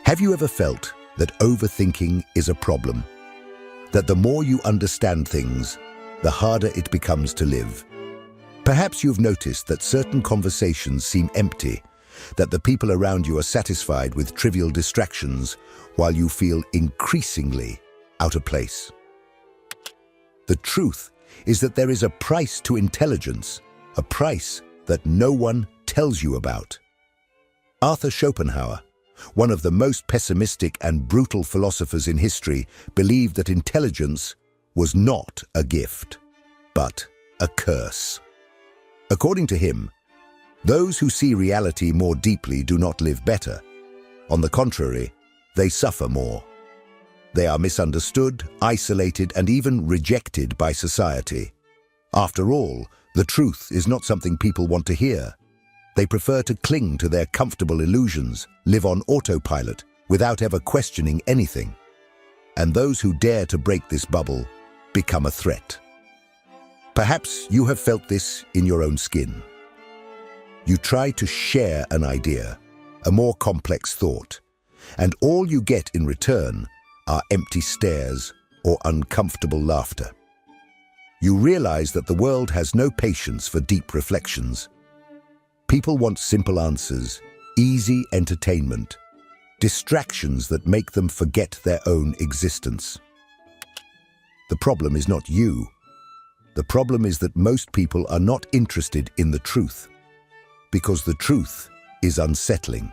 Have you ever felt that overthinking is a problem? That the more you understand things, the harder it becomes to live? Perhaps you've noticed that certain conversations seem empty, that the people around you are satisfied with trivial distractions while you feel increasingly out of place. The truth is that there is a price to intelligence, a price that no one tells you about. Arthur Schopenhauer, one of the most pessimistic and brutal philosophers in history, believed that intelligence was not a gift, but a curse. According to him, those who see reality more deeply do not live better. On the contrary, they suffer more. They are misunderstood, isolated, and even rejected by society. After all, the truth is not something people want to hear. They prefer to cling to their comfortable illusions, live on autopilot, without ever questioning anything. And those who dare to break this bubble become a threat. Perhaps you have felt this in your own skin. You try to share an idea, a more complex thought, and all you get in return are empty stares or uncomfortable laughter. You realize that the world has no patience for deep reflections. People want simple answers, easy entertainment, distractions that make them forget their own existence. The problem is not you. The problem is that most people are not interested in the truth, because the truth is unsettling.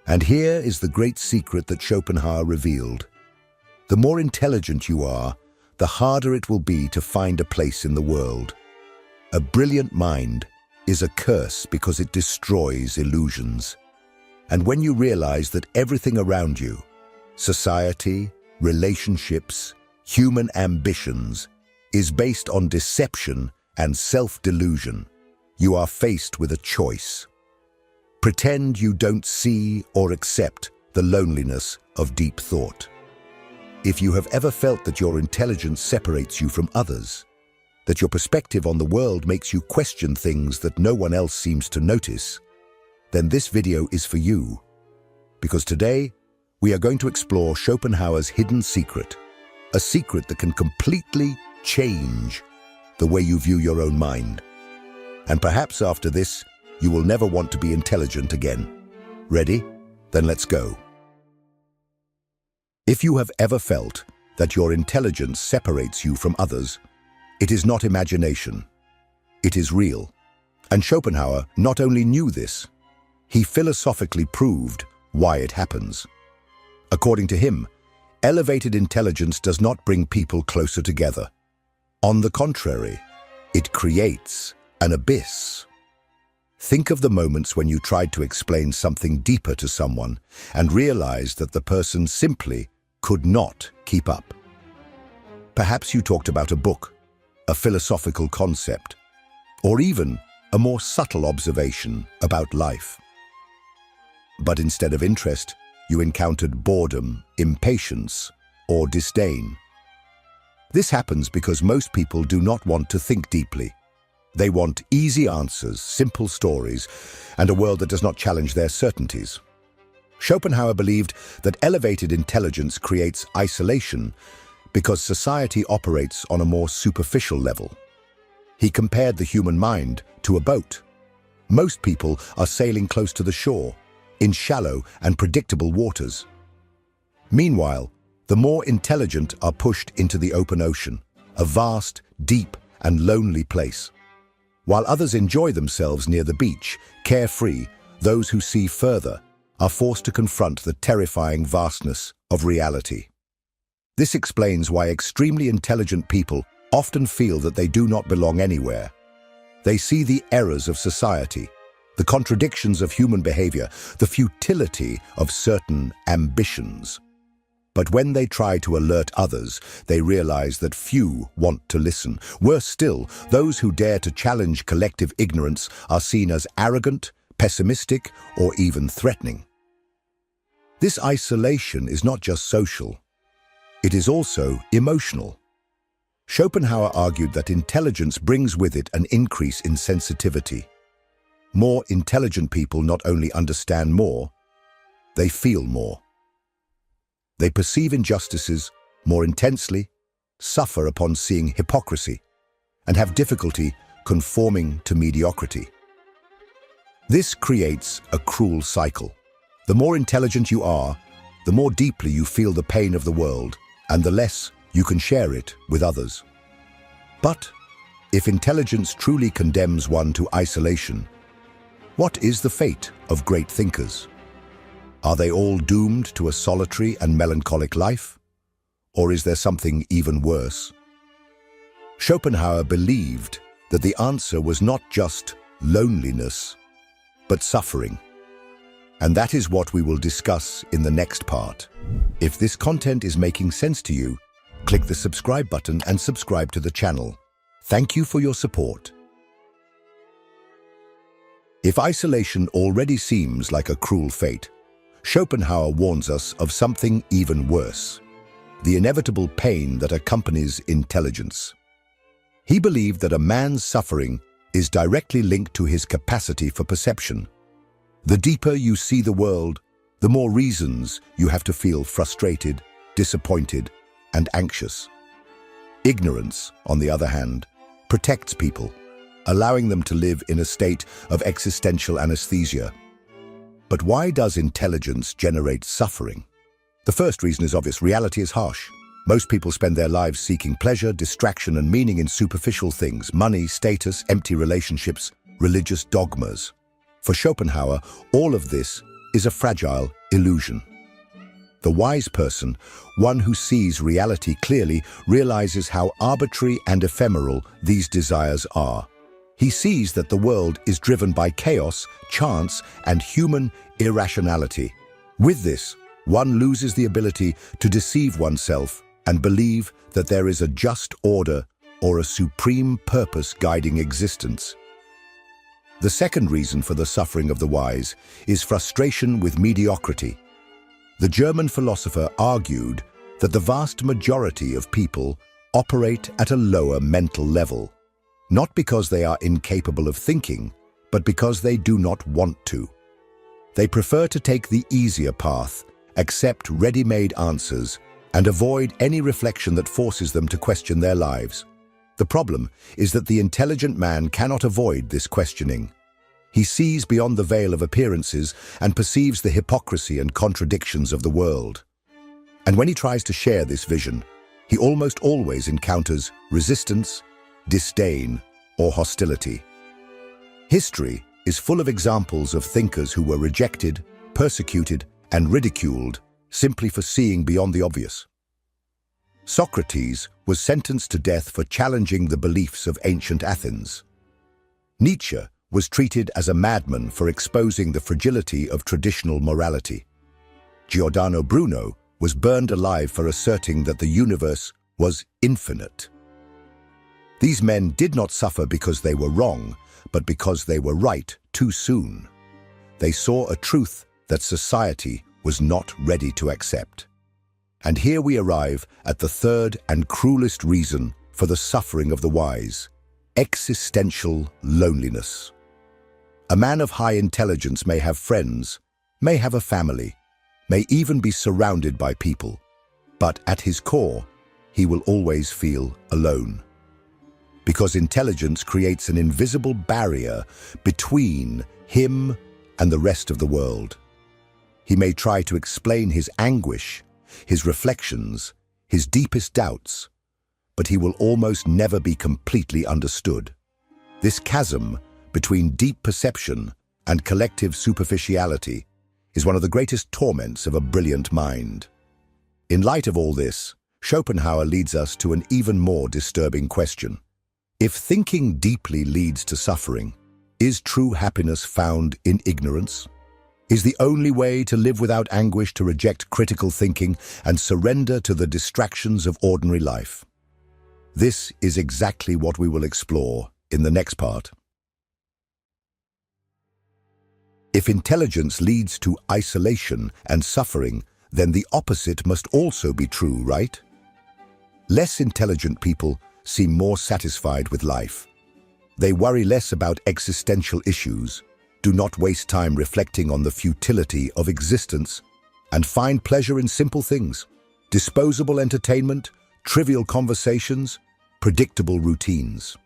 And here is the great secret that Schopenhauer revealed. The more intelligent you are, the harder it will be to find a place in the world. A brilliant mind is a curse because it destroys illusions. And when you realize that everything around you, society, relationships, human ambitions, is based on deception and self-delusion, you are faced with a choice. Pretend you don't see or accept the loneliness of deep thought. If you have ever felt that your intelligence separates you from others, that your perspective on the world makes you question things that no one else seems to notice, then this video is for you. Because today, we are going to explore Schopenhauer's hidden secret, a secret that can completely change the way you view your own mind. And perhaps after this, you will never want to be intelligent again. Ready? Then let's go. If you have ever felt that your intelligence separates you from others, it is not imagination. It is real. And Schopenhauer not only knew this, he philosophically proved why it happens. According to him, elevated intelligence does not bring people closer together. On the contrary, it creates an abyss. Think of the moments when you tried to explain something deeper to someone and realized that the person simply could not keep up. Perhaps you talked about a book, a philosophical concept, or even a more subtle observation about life. But instead of interest, you encountered boredom, impatience, or disdain. This happens because most people do not want to think deeply. They want easy answers, simple stories, and a world that does not challenge their certainties. Schopenhauer believed that elevated intelligence creates isolation because society operates on a more superficial level. He compared the human mind to a boat. Most people are sailing close to the shore, in shallow and predictable waters. Meanwhile, the more intelligent are pushed into the open ocean, a vast, deep, and lonely place. While others enjoy themselves near the beach, carefree, those who see further are forced to confront the terrifying vastness of reality. This explains why extremely intelligent people often feel that they do not belong anywhere. They see the errors of society, the contradictions of human behavior, the futility of certain ambitions. But when they try to alert others, they realize that few want to listen. Worse still, those who dare to challenge collective ignorance are seen as arrogant, pessimistic, or even threatening. This isolation is not just social. It is also emotional. Schopenhauer argued that intelligence brings with it an increase in sensitivity. More intelligent people not only understand more, they feel more. They perceive injustices more intensely, suffer upon seeing hypocrisy, and have difficulty conforming to mediocrity. This creates a cruel cycle. The more intelligent you are, the more deeply you feel the pain of the world, and the less you can share it with others. But if intelligence truly condemns one to isolation, what is the fate of great thinkers? Are they all doomed to a solitary and melancholic life? Or is there something even worse? Schopenhauer believed that the answer was not just loneliness, but suffering. And that is what we will discuss in the next part. If this content is making sense to you, click the subscribe button and subscribe to the channel. Thank you for your support. If isolation already seems like a cruel fate, Schopenhauer warns us of something even worse: the inevitable pain that accompanies intelligence. He believed that a man's suffering is directly linked to his capacity for perception. The deeper you see the world, the more reasons you have to feel frustrated, disappointed, and anxious. Ignorance, on the other hand, protects people, allowing them to live in a state of existential anesthesia. But why does intelligence generate suffering? The first reason is obvious: reality is harsh. Most people spend their lives seeking pleasure, distraction, and meaning in superficial things: money, status, empty relationships, religious dogmas. For Schopenhauer, all of this is a fragile illusion. The wise person, one who sees reality clearly, realizes how arbitrary and ephemeral these desires are. He sees that the world is driven by chaos, chance, and human irrationality. With this, one loses the ability to deceive oneself and believe that there is a just order or a supreme purpose guiding existence. The second reason for the suffering of the wise is frustration with mediocrity. The German philosopher argued that the vast majority of people operate at a lower mental level, not because they are incapable of thinking, but because they do not want to. They prefer to take the easier path, accept ready-made answers, and avoid any reflection that forces them to question their lives. The problem is that the intelligent man cannot avoid this questioning. He sees beyond the veil of appearances and perceives the hypocrisy and contradictions of the world. And when he tries to share this vision, he almost always encounters resistance, disdain, or hostility. History is full of examples of thinkers who were rejected, persecuted, and ridiculed simply for seeing beyond the obvious. Socrates was sentenced to death for challenging the beliefs of ancient Athens. Nietzsche was treated as a madman for exposing the fragility of traditional morality. Giordano Bruno was burned alive for asserting that the universe was infinite. These men did not suffer because they were wrong, but because they were right too soon. They saw a truth that society was not ready to accept. And here we arrive at the third and cruelest reason for the suffering of the wise: existential loneliness. A man of high intelligence may have friends, may have a family, may even be surrounded by people, but at his core, he will always feel alone. Because intelligence creates an invisible barrier between him and the rest of the world. He may try to explain his anguish, his reflections, his deepest doubts, but he will almost never be completely understood. This chasm between deep perception and collective superficiality is one of the greatest torments of a brilliant mind. In light of all this, Schopenhauer leads us to an even more disturbing question. If thinking deeply leads to suffering, is true happiness found in ignorance? Is the only way to live without anguish to reject critical thinking and surrender to the distractions of ordinary life? This is exactly what we will explore in the next part. If intelligence leads to isolation and suffering, then the opposite must also be true, right? Less intelligent people seem more satisfied with life. They worry less about existential issues, do not waste time reflecting on the futility of existence, and find pleasure in simple things. disposable entertainment, trivial conversations, predictable routines.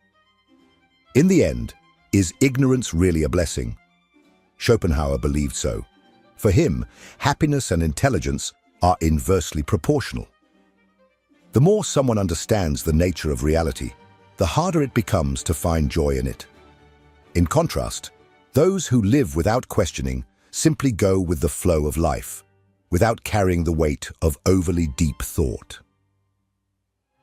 In the end, is ignorance really a blessing? Schopenhauer believed so. For him, happiness and intelligence are inversely proportional. The more someone understands the nature of reality, the harder it becomes to find joy in it. In contrast, those who live without questioning simply go with the flow of life, without carrying the weight of overly deep thought.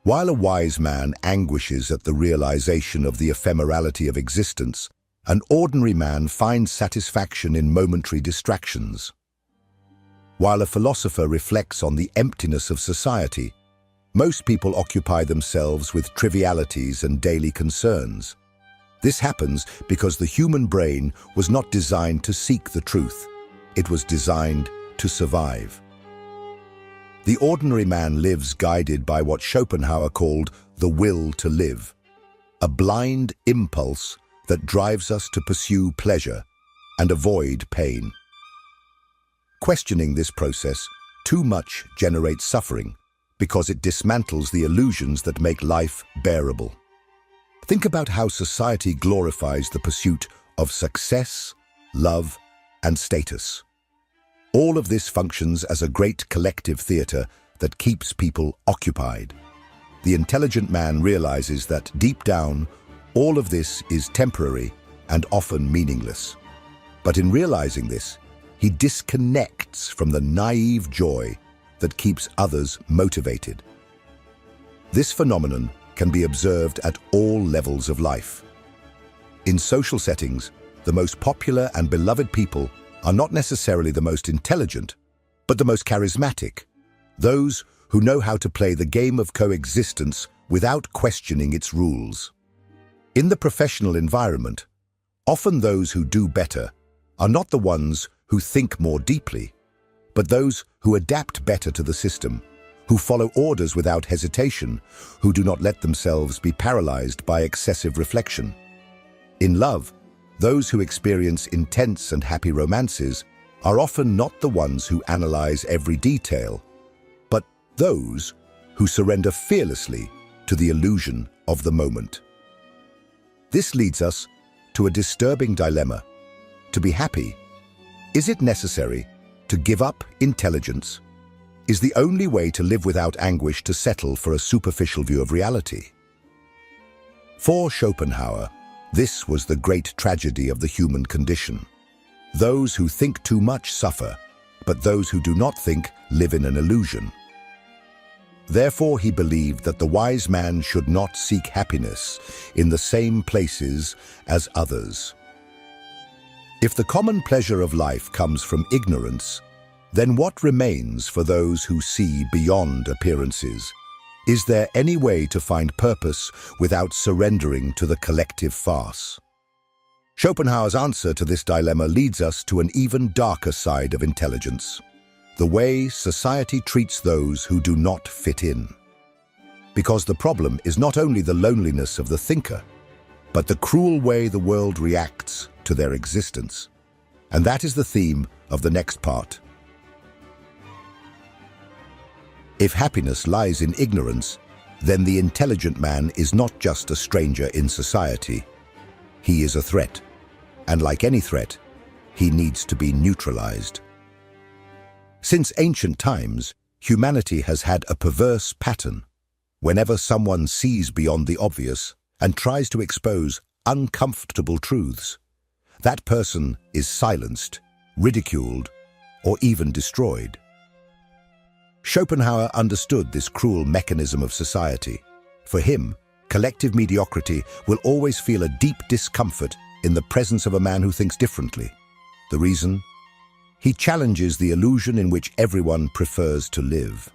While a wise man anguishes at the realization of the ephemerality of existence, an ordinary man finds satisfaction in momentary distractions. While a philosopher reflects on the emptiness of society, most people occupy themselves with trivialities and daily concerns. This happens because the human brain was not designed to seek the truth. It was designed to survive. The ordinary man lives guided by what Schopenhauer called the will to live, a blind impulse that drives us to pursue pleasure and avoid pain. Questioning this process too much generates suffering because it dismantles the illusions that make life bearable. Think about how society glorifies the pursuit of success, love, and status. All of this functions as a great collective theater that keeps people occupied. The intelligent man realizes that deep down, all of this is temporary and often meaningless. But in realizing this, he disconnects from the naive joy that keeps others motivated. This phenomenon can be observed at all levels of life. In social settings, the most popular and beloved people are not necessarily the most intelligent, but the most charismatic, those who know how to play the game of coexistence without questioning its rules. In the professional environment, often those who do better are not the ones who think more deeply, but those who adapt better to the system, who follow orders without hesitation, who do not let themselves be paralyzed by excessive reflection. In love, those who experience intense and happy romances are often not the ones who analyze every detail, but those who surrender fearlessly to the illusion of the moment. This leads us to a disturbing dilemma. To be happy, is it necessary to give up intelligence? Is the only way to live without anguish to settle for a superficial view of reality? For Schopenhauer, this was the great tragedy of the human condition. Those who think too much suffer, but those who do not think live in an illusion. Therefore, he believed that the wise man should not seek happiness in the same places as others. If the common pleasure of life comes from ignorance, then what remains for those who see beyond appearances? Is there any way to find purpose without surrendering to the collective farce? Schopenhauer's answer to this dilemma leads us to an even darker side of intelligence, the way society treats those who do not fit in. Because the problem is not only the loneliness of the thinker, but the cruel way the world reacts to their existence. And that is the theme of the next part. If happiness lies in ignorance, then the intelligent man is not just a stranger in society. He is a threat, and like any threat, he needs to be neutralized. Since ancient times, humanity has had a perverse pattern. Whenever someone sees beyond the obvious and tries to expose uncomfortable truths, that person is silenced, ridiculed, or even destroyed. Schopenhauer understood this cruel mechanism of society. For him, collective mediocrity will always feel a deep discomfort in the presence of a man who thinks differently. The reason? He challenges the illusion in which everyone prefers to live.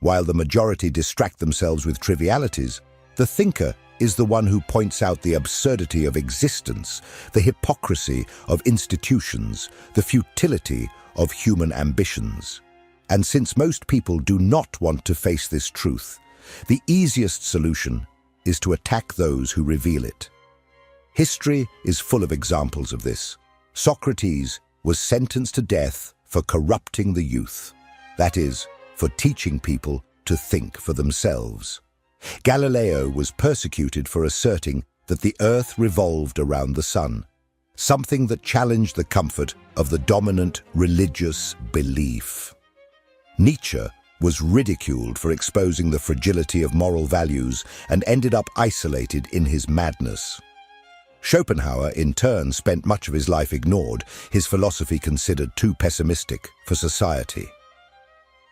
While the majority distract themselves with trivialities, the thinker is the one who points out the absurdity of existence, the hypocrisy of institutions, the futility of human ambitions. And since most people do not want to face this truth, the easiest solution is to attack those who reveal it. History is full of examples of this. Socrates was sentenced to death for corrupting the youth, that is, for teaching people to think for themselves. Galileo was persecuted for asserting that the Earth revolved around the sun, something that challenged the comfort of the dominant religious belief. Nietzsche was ridiculed for exposing the fragility of moral values and ended up isolated in his madness. Schopenhauer, in turn, spent much of his life ignored, his philosophy considered too pessimistic for society.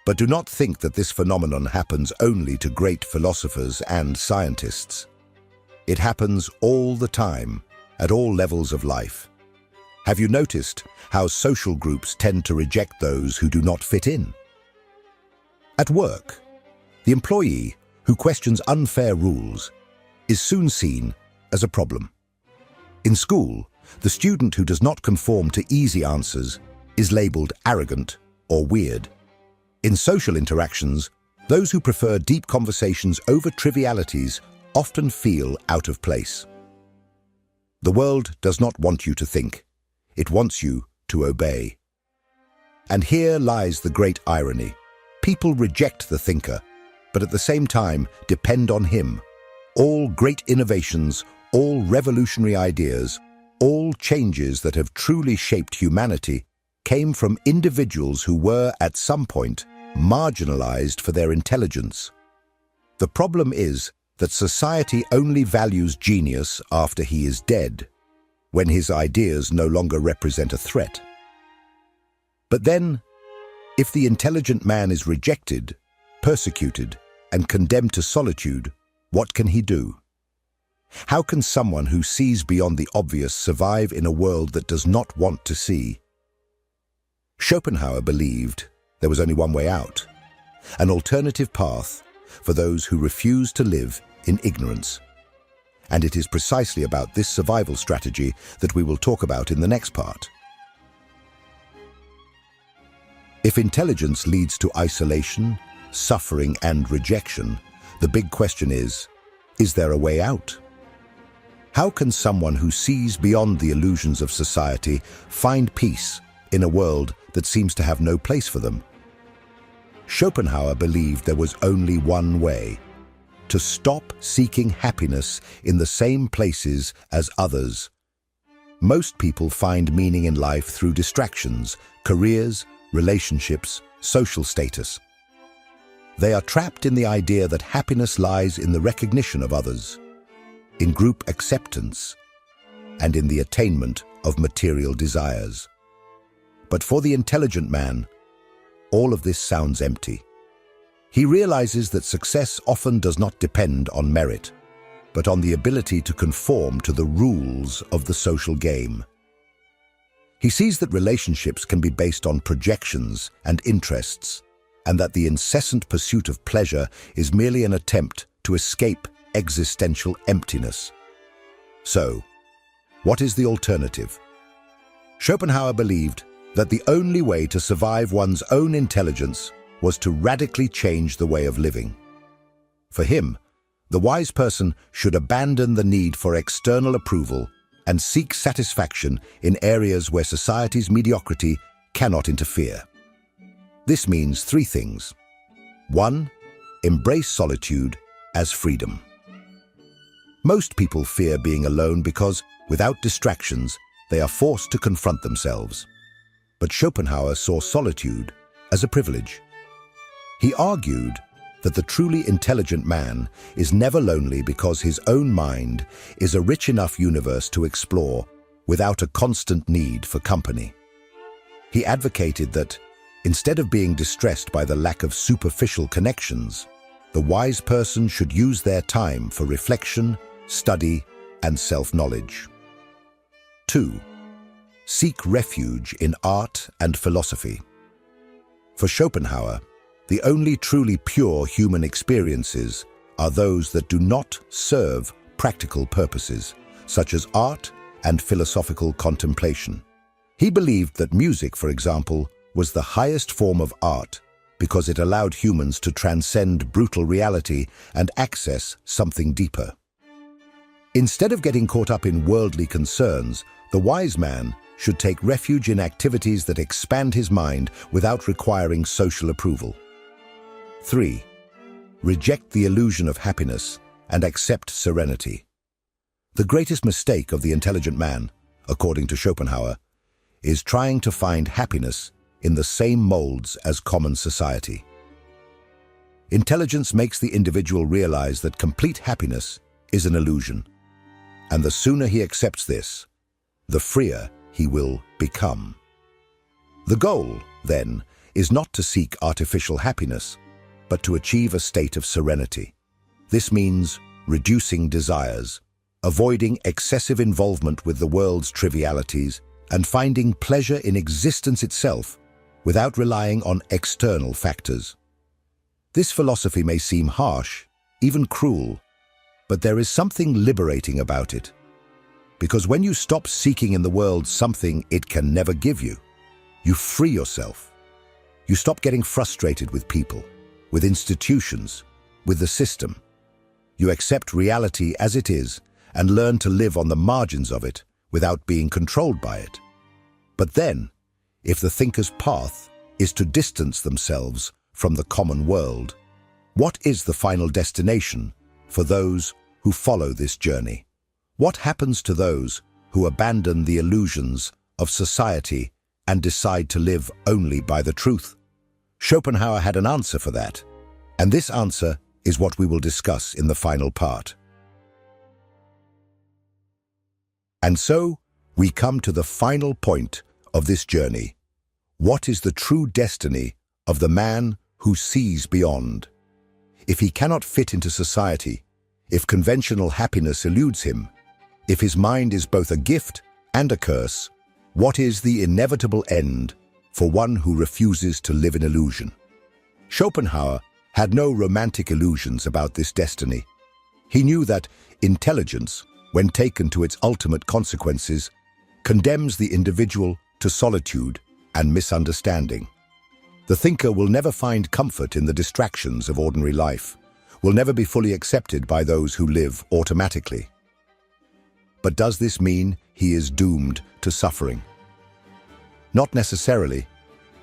But do not think that this phenomenon happens only to great philosophers and scientists. It happens all the time, at all levels of life. Have you noticed how social groups tend to reject those who do not fit in? At work, the employee who questions unfair rules is soon seen as a problem. In school, the student who does not conform to easy answers is labeled arrogant or weird. In social interactions, those who prefer deep conversations over trivialities often feel out of place. The world does not want you to think. It wants you to obey. And here lies the great irony. People reject the thinker, but at the same time depend on him. All great innovations, all revolutionary ideas, all changes that have truly shaped humanity came from individuals who were, at some point, marginalized for their intelligence. The problem is that society only values genius after he is dead, when his ideas no longer represent a threat. But then, if the intelligent man is rejected, persecuted, and condemned to solitude, what can he do? How can someone who sees beyond the obvious survive in a world that does not want to see? Schopenhauer believed there was only one way out, an alternative path for those who refuse to live in ignorance. And it is precisely about this survival strategy that we will talk about in the next part. If intelligence leads to isolation, suffering, and rejection, the big question is there a way out? How can someone who sees beyond the illusions of society find peace in a world that seems to have no place for them? Schopenhauer believed there was only one way: to stop seeking happiness in the same places as others. Most people find meaning in life through distractions, careers, relationships, social status. They are trapped in the idea that happiness lies in the recognition of others, in group acceptance, and in the attainment of material desires. But for the intelligent man, all of this sounds empty. He realizes that success often does not depend on merit, but on the ability to conform to the rules of the social game. He sees that relationships can be based on projections and interests, and that the incessant pursuit of pleasure is merely an attempt to escape existential emptiness. So, what is the alternative? Schopenhauer believed that the only way to survive one's own intelligence was to radically change the way of living. For him, the wise person should abandon the need for external approval and seek satisfaction in areas where society's mediocrity cannot interfere. This means three things. 1. Embrace solitude as freedom. Most people fear being alone because, without distractions, they are forced to confront themselves. But Schopenhauer saw solitude as a privilege. He argued that the truly intelligent man is never lonely because his own mind is a rich enough universe to explore without a constant need for company. He advocated that, instead of being distressed by the lack of superficial connections, the wise person should use their time for reflection, study, and self-knowledge. 2. Seek refuge in art and philosophy. For Schopenhauer, the only truly pure human experiences are those that do not serve practical purposes, such as art and philosophical contemplation. He believed that music, for example, was the highest form of art because it allowed humans to transcend brutal reality and access something deeper. Instead of getting caught up in worldly concerns, the wise man should take refuge in activities that expand his mind without requiring social approval. 3. Reject the illusion of happiness and accept serenity. The greatest mistake of the intelligent man, according to Schopenhauer, is trying to find happiness in the same molds as common society. Intelligence makes the individual realize that complete happiness is an illusion, and the sooner he accepts this, the freer he will become. The goal, then, is not to seek artificial happiness, but to achieve a state of serenity. This means reducing desires, avoiding excessive involvement with the world's trivialities, and finding pleasure in existence itself without relying on external factors. This philosophy may seem harsh, even cruel, but there is something liberating about it. Because when you stop seeking in the world something it can never give you, you free yourself. You stop getting frustrated with people, with institutions, with the system. You accept reality as it is and learn to live on the margins of it without being controlled by it. But then, if the thinker's path is to distance themselves from the common world, what is the final destination for those who follow this journey? What happens to those who abandon the illusions of society and decide to live only by the truth? Schopenhauer had an answer for that, and this answer is what we will discuss in the final part. And so, we come to the final point of this journey. What is the true destiny of the man who sees beyond? If he cannot fit into society, if conventional happiness eludes him, if his mind is both a gift and a curse, what is the inevitable end for one who refuses to live in illusion? Schopenhauer had no romantic illusions about this destiny. He knew that intelligence, when taken to its ultimate consequences, condemns the individual to solitude and misunderstanding. The thinker will never find comfort in the distractions of ordinary life, will never be fully accepted by those who live automatically. But does this mean he is doomed to suffering? Not necessarily.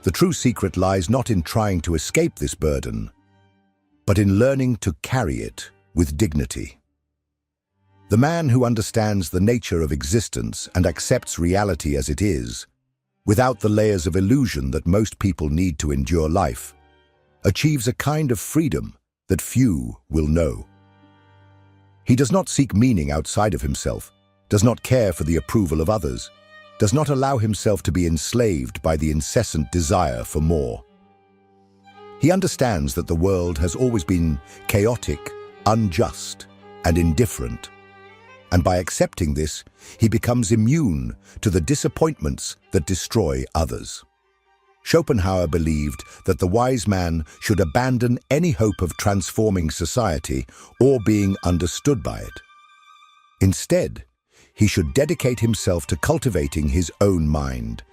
The true secret lies not in trying to escape this burden, but in learning to carry it with dignity. The man who understands the nature of existence and accepts reality as it is, without the layers of illusion that most people need to endure life, achieves a kind of freedom that few will know. He does not seek meaning outside of himself, does not care for the approval of others, does not allow himself to be enslaved by the incessant desire for more. He understands that the world has always been chaotic, unjust, and indifferent. And by accepting this, he becomes immune to the disappointments that destroy others. Schopenhauer believed that the wise man should abandon any hope of transforming society or being understood by it. Instead, he should dedicate himself to cultivating his own mind,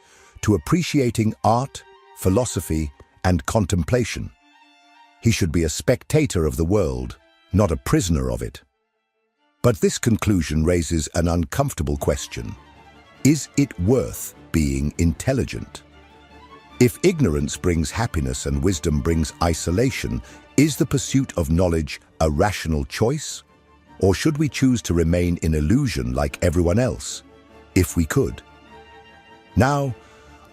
to appreciating art, philosophy, and contemplation. He should be a spectator of the world, not a prisoner of it. But this conclusion raises an uncomfortable question. Is it worth being intelligent? If ignorance brings happiness and wisdom brings isolation, is the pursuit of knowledge a rational choice? Or should we choose to remain in illusion like everyone else, if we could? Now,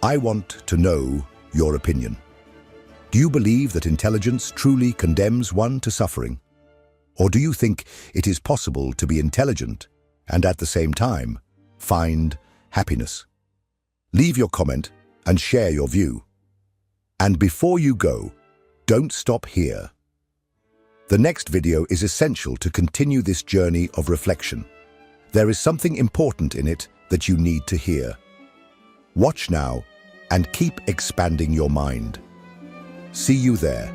I want to know your opinion. Do you believe that intelligence truly condemns one to suffering? Or do you think it is possible to be intelligent and at the same time find happiness? Leave your comment and share your view. And before you go, don't stop here. The next video is essential to continue this journey of reflection. There is something important in it that you need to hear. Watch now and keep expanding your mind. See you there.